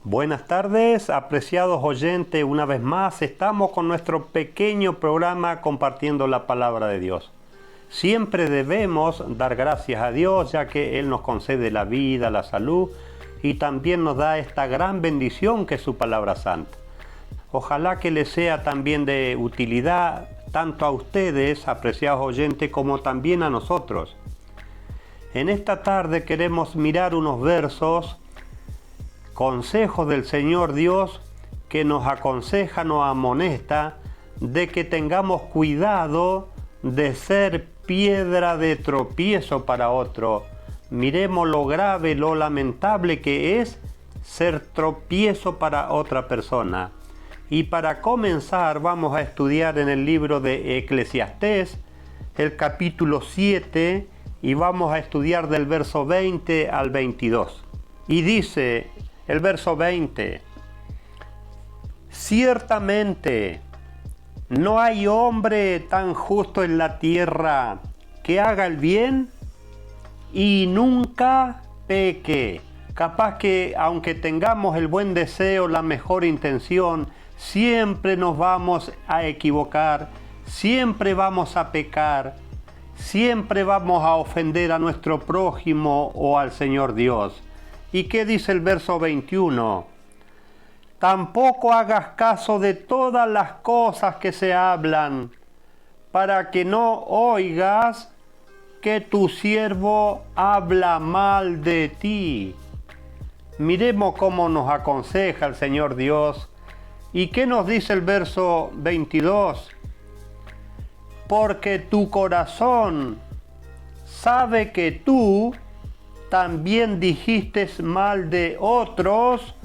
Buenas tardes, apreciados oyentes. Una vez más estamos con nuestro pequeño programa compartiendo la palabra de Dios. Siempre debemos dar gracias a Dios, ya que Él nos concede la vida, la salud y también nos da esta gran bendición que es su palabra santa. Ojalá que les sea también de utilidad tanto a ustedes, apreciados oyentes, como también a nosotros. En esta tarde queremos mirar unos versos, consejos del Señor Dios que nos aconseja, nos amonesta de que tengamos cuidado de ser piedra de tropiezo para otro. Miremos lo grave, lo lamentable que es ser tropiezo para otra persona. Y para comenzar vamos a estudiar en el libro de Eclesiastés, el capítulo 7, y vamos a estudiar del verso 20 al 22. Y dice el verso 20: ciertamente no hay hombre tan justo en la tierra que haga el bien y nunca peque. Capaz que aunque tengamos el buen deseo, la mejor intención, siempre nos vamos a equivocar, siempre vamos a pecar, siempre vamos a ofender a nuestro prójimo o al Señor Dios. ¿Y qué dice el verso 21? Tampoco hagas caso de todas las cosas que se hablan, para que no oigas que tu siervo habla mal de ti. Miremos cómo nos aconseja el Señor Dios. ¿Y qué nos dice el verso 22? Porque tu corazón sabe que tú también dijiste mal de otros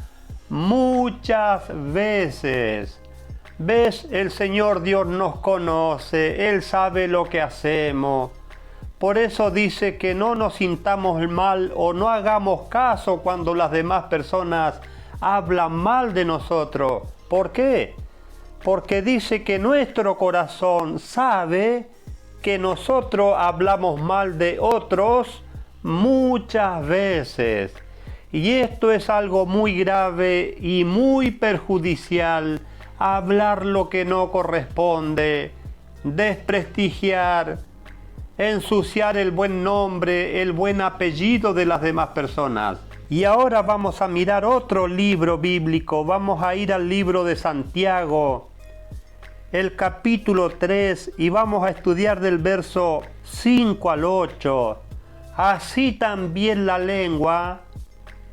muchas veces. ¿Ves? El Señor Dios nos conoce, Él sabe lo que hacemos. Por eso dice que no nos sintamos mal o no hagamos caso cuando las demás personas hablan mal de nosotros. ¿Por qué? Porque dice que nuestro corazón sabe que nosotros hablamos mal de otros muchas veces. Y esto es algo muy grave y muy perjudicial, hablar lo que no corresponde, desprestigiar, ensuciar el buen nombre, el buen apellido de las demás personas. Y ahora vamos a mirar otro libro bíblico, vamos a ir al libro de Santiago, el capítulo 3, y vamos a estudiar del verso 5 al 8. Así también la lengua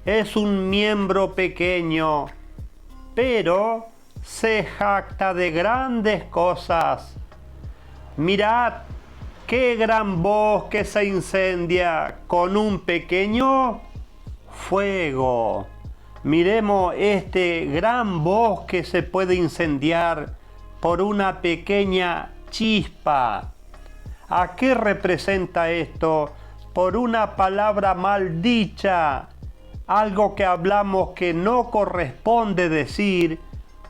es un miembro pequeño, pero se jacta de grandes cosas. Mirad qué gran bosque se incendia con un pequeño fuego. Miremos, este gran bosque se puede incendiar por una pequeña chispa. ¿A qué representa esto? Por una palabra mal dicha, algo que hablamos que no corresponde decir,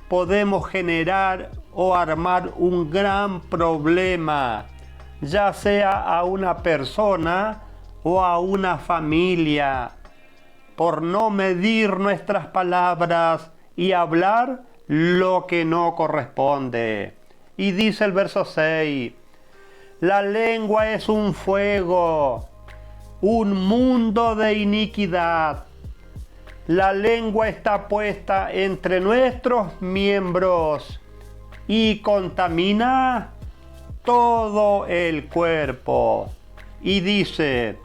podemos generar o armar un gran problema, ya sea a una persona o a una familia, por no medir nuestras palabras y hablar lo que no corresponde. Y dice el verso 6, la lengua es un fuego, un mundo de iniquidad. La lengua está puesta entre nuestros miembros y contamina todo el cuerpo. Y dice,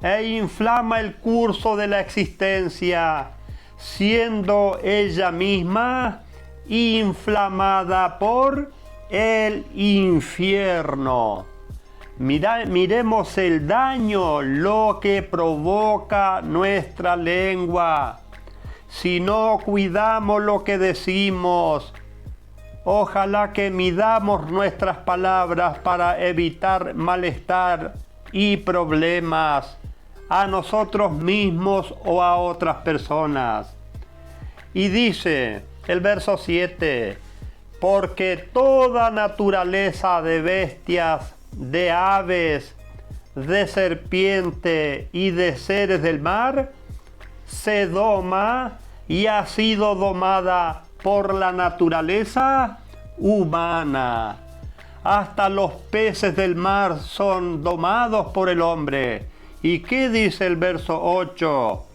e inflama el curso de la existencia, siendo ella misma inflamada por el infierno. Miremos el daño, lo que provoca nuestra lengua. Si no cuidamos lo que decimos, ojalá que midamos nuestras palabras para evitar malestar y problemas a nosotros mismos o a otras personas. Y dice el verso 7, porque toda naturaleza de bestias, de aves, de serpiente y de seres del mar se doma y ha sido domada por la naturaleza humana. Hasta los peces del mar son domados por el hombre. ¿Y qué dice el verso 8?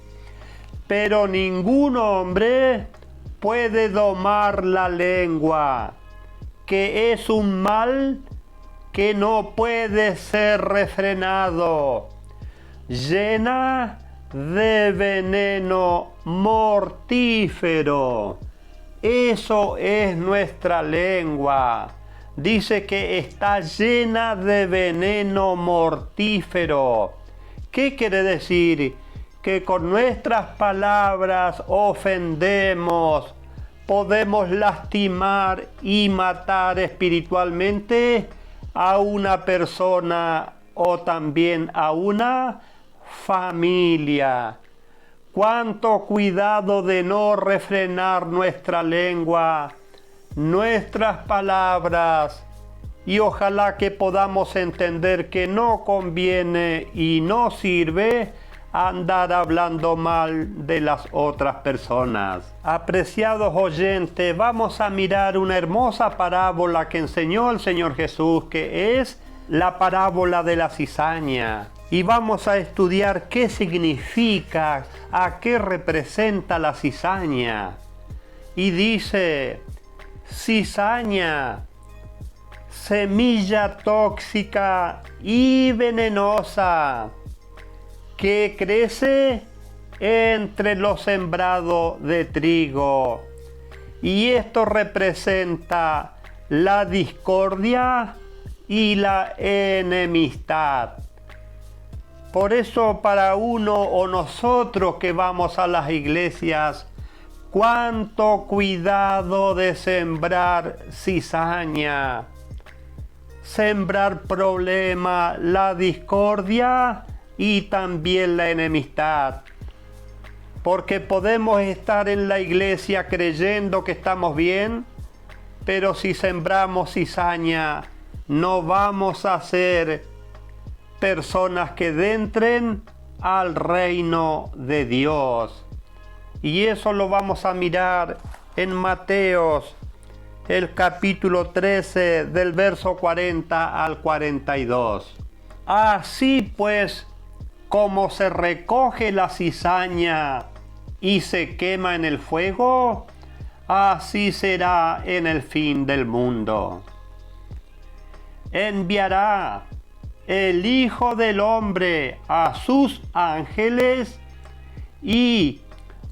Pero ningún hombre puede domar la lengua, que es un mal que no puede ser refrenado, llena de veneno mortífero. Eso es nuestra lengua. Dice que está llena de veneno mortífero. ¿Qué quiere decir? Que con nuestras palabras ofendemos, podemos lastimar y matar espiritualmente a una persona o también a una familia. Cuánto cuidado de no refrenar nuestra lengua, nuestras palabras, y ojalá que podamos entender que no conviene y no sirve andar hablando mal de las otras personas. Apreciados oyentes, vamos a mirar una hermosa parábola que enseñó el Señor Jesús, que es la parábola de la cizaña. Y vamos a estudiar qué significa, a qué representa la cizaña. Y dice: cizaña, semilla tóxica y venenosa, que crece entre los sembrados de trigo. Y esto representa la discordia y la enemistad. Por eso para uno o nosotros que vamos a las iglesias, cuánto cuidado de sembrar cizaña, sembrar problema, la discordia y también la enemistad. Porque podemos estar en la iglesia creyendo que estamos bien, pero si sembramos cizaña, no vamos a ser personas que entren al reino de Dios. Y eso lo vamos a mirar en Mateos, el capítulo 13, del verso 40 al 42. Así pues, como se recoge la cizaña y se quema en el fuego, así será en el fin del mundo. Enviará el Hijo del Hombre a sus ángeles y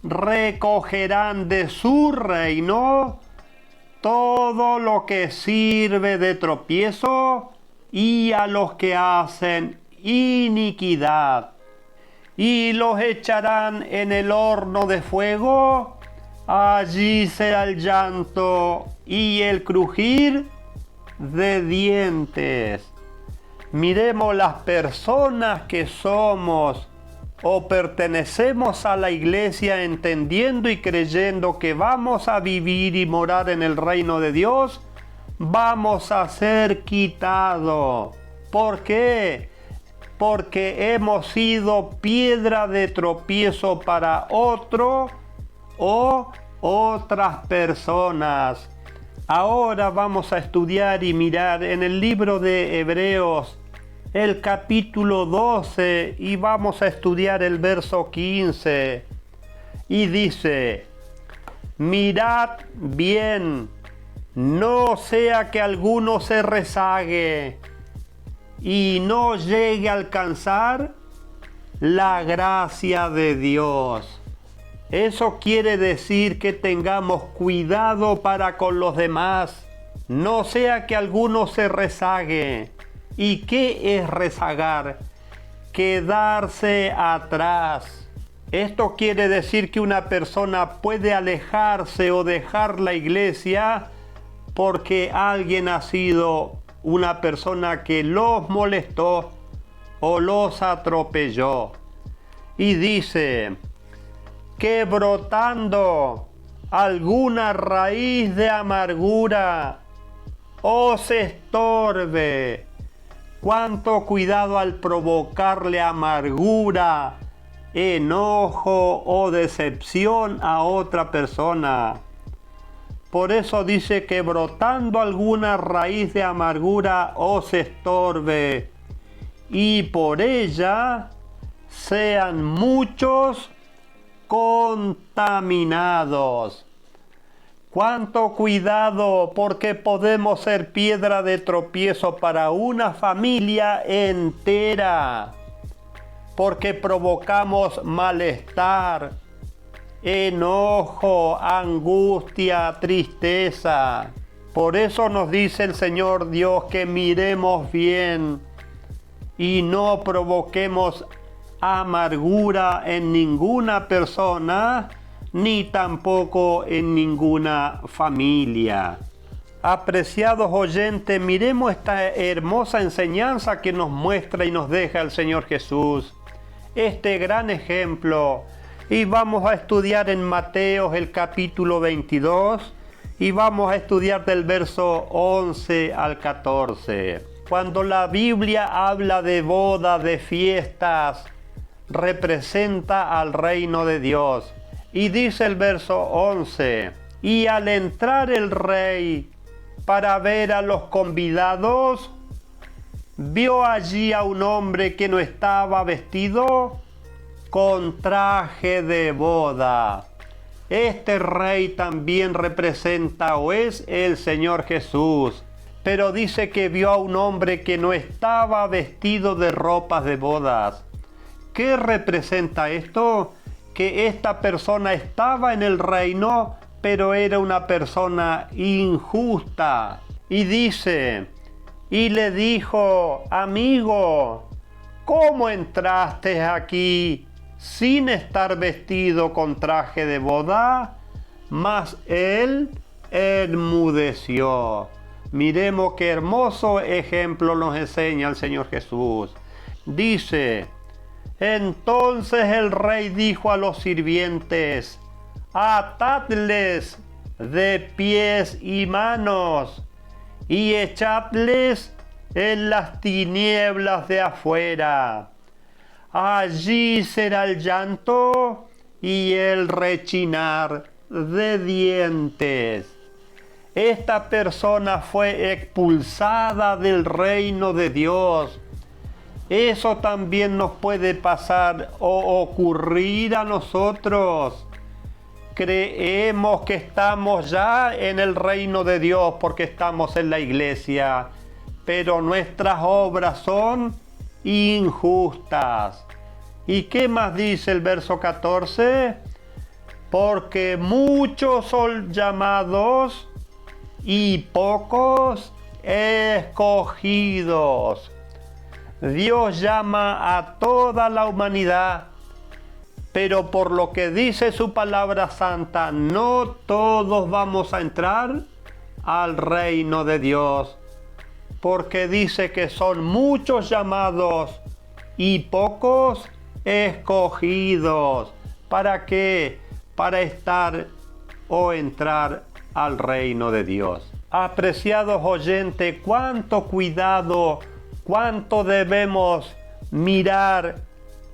recogerán de su reino todo lo que sirve de tropiezo y a los que hacen iniquidad, y los echarán en el horno de fuego. Allí será el llanto y el crujir de dientes. Miremos las personas que somos o pertenecemos a la iglesia, entendiendo y creyendo que vamos a vivir y morar en el reino de Dios, vamos a ser quitados. ¿Por qué? Porque hemos sido piedra de tropiezo para otro o otras personas. Ahora vamos a estudiar y mirar en el libro de Hebreos, el capítulo 12, y vamos a estudiar el verso 15. Y dice: mirad bien, no sea que alguno se rezague y no llegue a alcanzar la gracia de Dios. Eso quiere decir que tengamos cuidado para con los demás, no sea que alguno se rezague. ¿Y qué es rezagar? Quedarse atrás. Esto quiere decir que una persona puede alejarse o dejar la iglesia porque alguien ha sido una persona que los molestó o los atropelló. Y dice que brotando alguna raíz de amargura os estorbe. Cuánto cuidado al provocarle amargura enojo o decepción a otra persona. Por eso dice que brotando alguna raíz de amargura os estorbe, y por ella sean muchos contaminados. Cuánto cuidado, porque podemos ser piedra de tropiezo para una familia entera, porque provocamos malestar, enojo, angustia, tristeza. Por eso nos dice el Señor Dios que miremos bien y no provoquemos amargura en ninguna persona, ni tampoco en ninguna familia. Apreciados oyentes, miremos esta hermosa enseñanza que nos muestra y nos deja el Señor Jesús, este gran ejemplo. Y vamos a estudiar en Mateo el capítulo 22 y vamos a estudiar del verso 11 al 14. Cuando la Biblia habla de boda, de fiestas, representa al reino de Dios. Y dice el verso 11, y al entrar el rey para ver a los convidados, vio allí a un hombre que no estaba vestido con traje de boda. Este rey también representa o es el Señor Jesús, pero dice que vio a un hombre que no estaba vestido de ropas de bodas. ¿Qué representa esto? Que esta persona estaba en el reino, pero era una persona injusta. Y dice, y le dijo, amigo, ¿cómo entraste aquí sin estar vestido con traje de boda? Mas él enmudeció. Miremos qué hermoso ejemplo nos enseña el Señor Jesús. Dice, entonces el rey dijo a los sirvientes, atadles de pies y manos y echadles en las tinieblas de afuera. Allí será el llanto y el rechinar de dientes. Esta persona fue expulsada del reino de Dios. Eso también nos puede pasar o ocurrir a nosotros. Creemos que estamos ya en el reino de Dios porque estamos en la iglesia, pero nuestras obras son injustas. ¿Y qué más dice el verso 14? Porque muchos son llamados y pocos escogidos. Dios llama a toda la humanidad, pero por lo que dice su palabra santa, no todos vamos a entrar al reino de Dios, porque dice que son muchos llamados y pocos escogidos. ¿Para qué? Para estar o entrar al reino de Dios. Apreciados oyentes, cuánto cuidado, cuánto debemos mirar,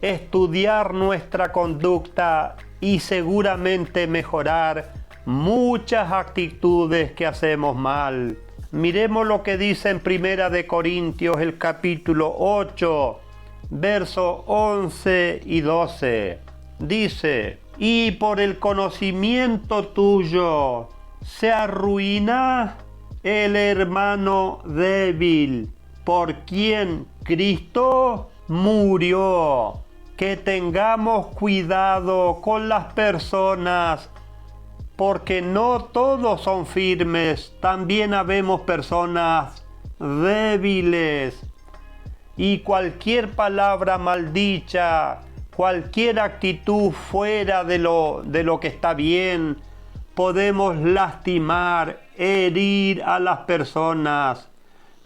estudiar nuestra conducta y seguramente mejorar muchas actitudes que hacemos mal. Miremos lo que dice en Primera de Corintios, el capítulo 8, versos 11 y 12. Dice, y por el conocimiento tuyo se arruina el hermano débil, por quien Cristo murió. Que tengamos cuidado con las personas, porque no todos son firmes, también habemos personas débiles. Y cualquier palabra maldicha, cualquier actitud fuera de lo que está bien, podemos lastimar, herir a las personas,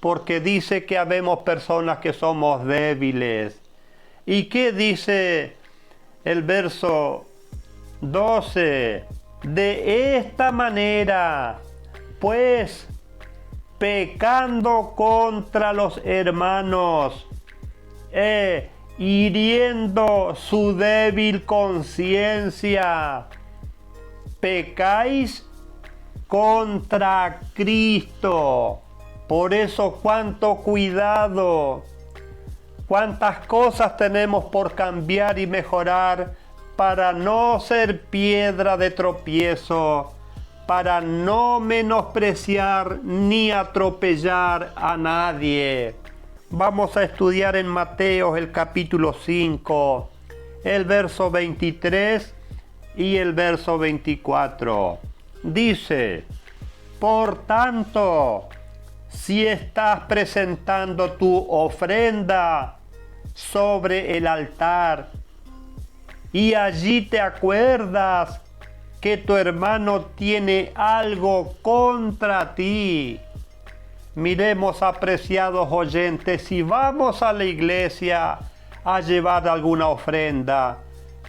porque dice que habemos personas que somos débiles. ¿Y qué dice el verso 12? De esta manera, pues, pecando contra los hermanos, hiriendo su débil conciencia, pecáis contra Cristo. Por eso cuánto cuidado, cuántas cosas tenemos por cambiar y mejorar para no ser piedra de tropiezo, para no menospreciar ni atropellar a nadie. Vamos a estudiar en Mateo el capítulo 5, el verso 23 y el verso 24. Dice: por tanto, si estás presentando tu ofrenda sobre el altar y allí te acuerdas que tu hermano tiene algo contra ti. Miremos, apreciados oyentes, si vamos a la iglesia a llevar alguna ofrenda,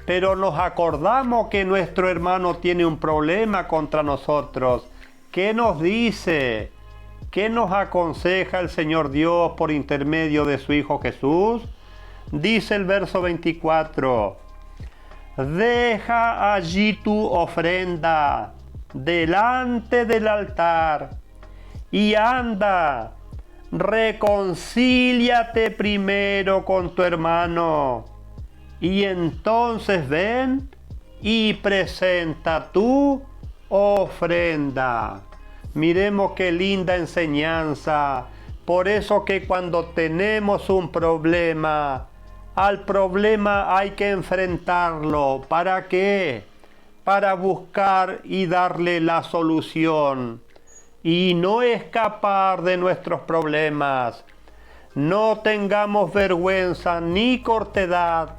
pero nos acordamos que nuestro hermano tiene un problema contra nosotros, ¿qué nos dice? ¿Qué nos aconseja el Señor Dios por intermedio de su Hijo Jesús? Dice el verso 24: deja allí tu ofrenda delante del altar y anda, reconcíliate primero con tu hermano y entonces ven y presenta tu ofrenda. Miremos qué linda enseñanza. Por eso que cuando tenemos un problema, al problema hay que enfrentarlo. ¿Para qué? Para buscar y darle la solución y no escapar de nuestros problemas. No tengamos vergüenza ni cortedad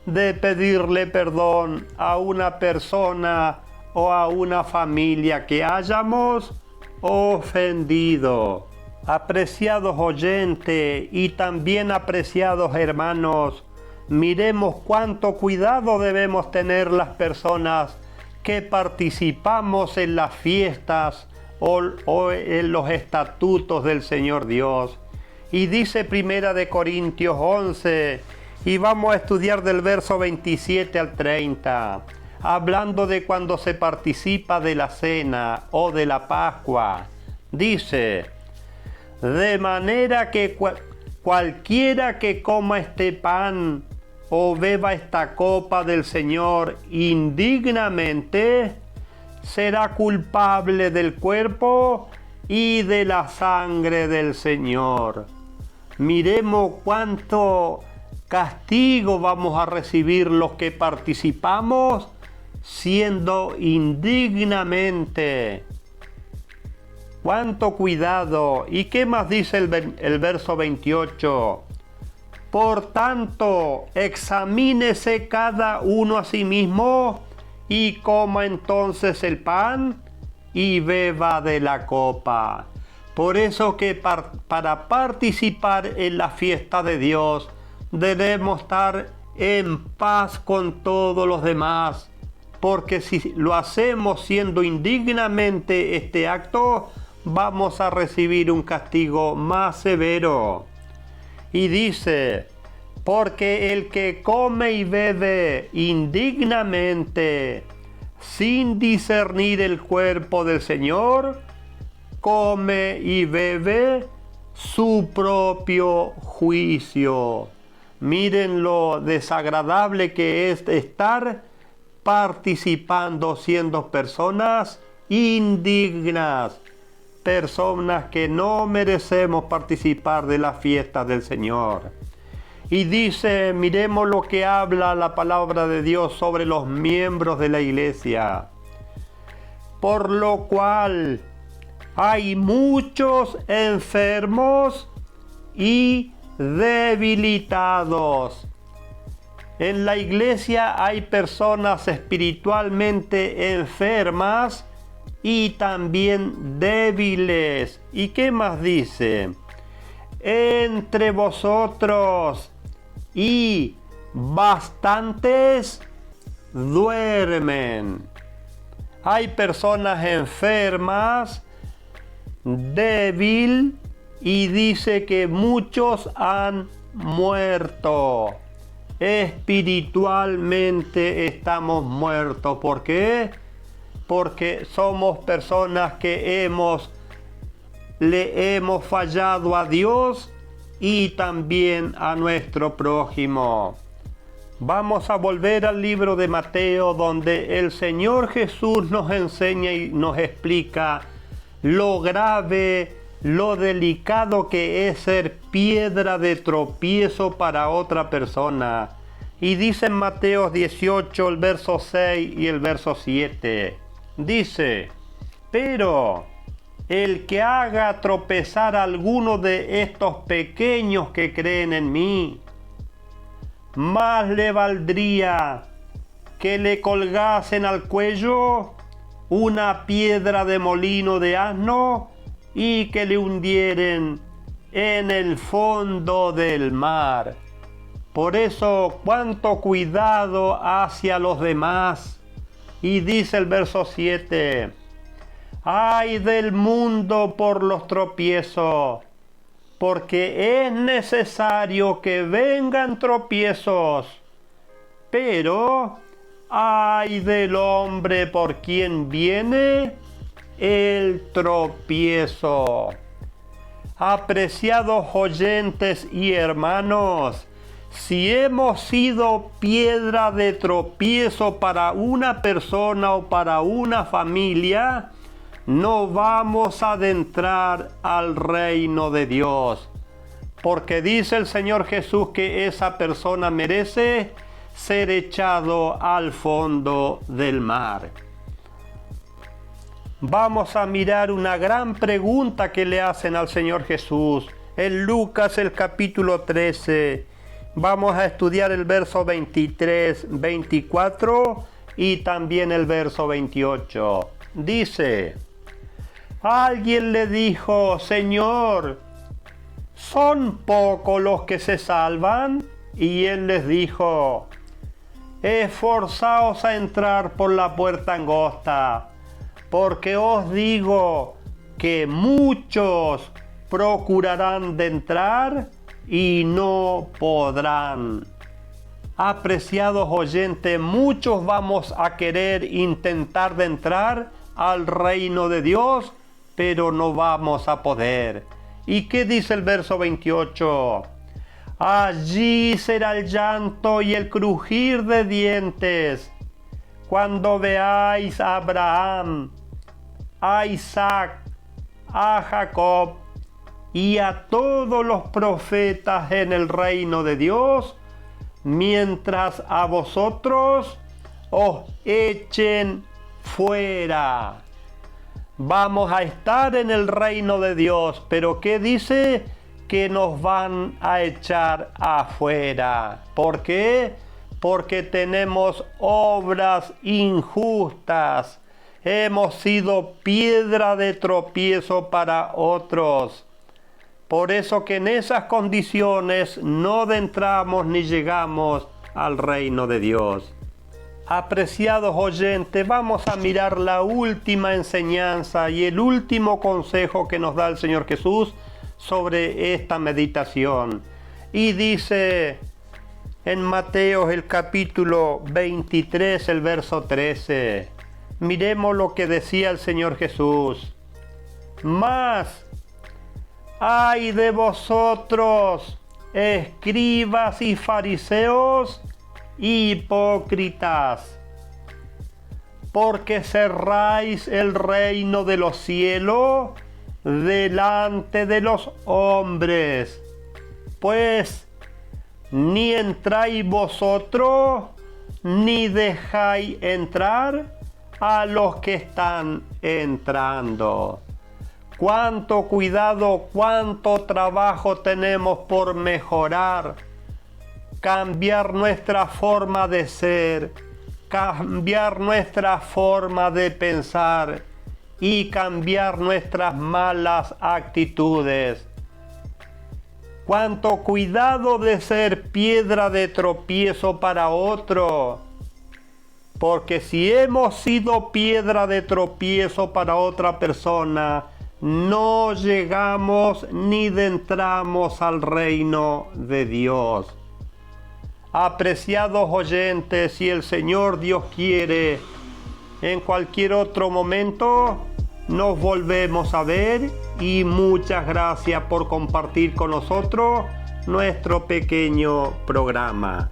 de pedirle perdón a una persona o a una familia que hayamos ofendido. Apreciados oyentes y también apreciados hermanos, miremos cuánto cuidado debemos tener las personas que participamos en las fiestas o en los estatutos del Señor Dios. Y dice Primera de Corintios 11, y vamos a estudiar del verso 27 al 30, hablando de cuando se participa de la cena o de la Pascua. Dice: de manera que cualquiera que coma este pan o beba esta copa del Señor indignamente, será culpable del cuerpo y de la sangre del Señor. Miremos cuánto castigo vamos a recibir los que participamos siendo indignamente. Cuánto cuidado. ¿Y qué más dice el verso 28? Por tanto, examínese cada uno a sí mismo y coma entonces el pan y beba de la copa. Por eso que para participar en la fiesta de Dios debemos estar en paz con todos los demás, porque si lo hacemos siendo indignamente este acto, vamos a recibir un castigo más severo. Y dice: porque el que come y bebe indignamente, sin discernir el cuerpo del Señor, come y bebe su propio juicio. Miren lo desagradable que es estar participando siendo personas indignas, personas que no merecemos participar de las fiestas del Señor. Y dice, miremos lo que habla la palabra de Dios sobre los miembros de la iglesia. Por lo cual hay muchos enfermos y debilitados. En la iglesia hay personas espiritualmente enfermas y también débiles. ¿Y qué más dice? Entre vosotros y bastantes duermen. Hay personas enfermas, débil, y dice que muchos han muerto. espiritualmente estamos muertos. ¿Por qué? Porque somos personas que le hemos fallado a Dios y también a nuestro prójimo. Vamos a volver al libro de Mateo, donde el Señor Jesús nos enseña y nos explica lo grave, lo delicado que es ser piedra de tropiezo para otra persona. Y dice en Mateo 18, el verso 6 y el verso 7, dice: pero el que haga tropezar a alguno de estos pequeños que creen en mí, más le valdría que le colgasen al cuello una piedra de molino de asno y que le hundieren en el fondo del mar. Por eso, cuánto cuidado hacia los demás. Y dice el verso 7, ay del mundo por los tropiezos, porque es necesario que vengan tropiezos, pero ay del hombre por quien viene el tropiezo. Apreciados oyentes y hermanos, si hemos sido piedra de tropiezo para una persona o para una familia, no vamos a adentrar al reino de Dios, porque dice el Señor Jesús que esa persona merece ser echado al fondo del mar. Vamos a mirar una gran pregunta que le hacen al Señor Jesús en Lucas el capítulo 13. Vamos a estudiar el verso 23, 24 y también el verso 28. Dice: alguien le dijo: Señor, ¿son pocos los que se salvan? Y él les dijo: esforzaos a entrar por la puerta angosta, porque os digo que muchos procurarán de entrar y no podrán. Apreciados oyentes, muchos vamos a querer intentar de entrar al reino de Dios, pero no vamos a poder. ¿Y qué dice el verso 28? Allí será el llanto y el crujir de dientes, cuando veáis a Abraham, a Isaac, a Jacob y a todos los profetas en el reino de Dios, mientras a vosotros os echen fuera. Vamos a estar en el reino de Dios, pero ¿qué dice? Que nos van a echar afuera. ¿Por qué? Porque tenemos obras injustas. Hemos sido piedra de tropiezo para otros. Por eso que en esas condiciones no adentramos ni llegamos al reino de Dios. Apreciados oyentes, vamos a mirar la última enseñanza y el último consejo que nos da el Señor Jesús sobre esta meditación. Y dice en Mateo el capítulo 23, el verso 13. Miremos lo que decía el Señor Jesús. Mas ay de vosotros, escribas y fariseos, hipócritas, porque cerráis el reino de los cielos delante de los hombres, pues ni entráis vosotros, ni dejáis entrar a los que están entrando. Cuánto cuidado, cuánto trabajo tenemos por mejorar, cambiar nuestra forma de ser, cambiar nuestra forma de pensar y cambiar nuestras malas actitudes. Cuánto cuidado de ser piedra de tropiezo para otro. Porque si hemos sido piedra de tropiezo para otra persona, no llegamos ni entramos al reino de Dios. Apreciados oyentes, si el Señor Dios quiere, en cualquier otro momento nos volvemos a ver y muchas gracias por compartir con nosotros nuestro pequeño programa.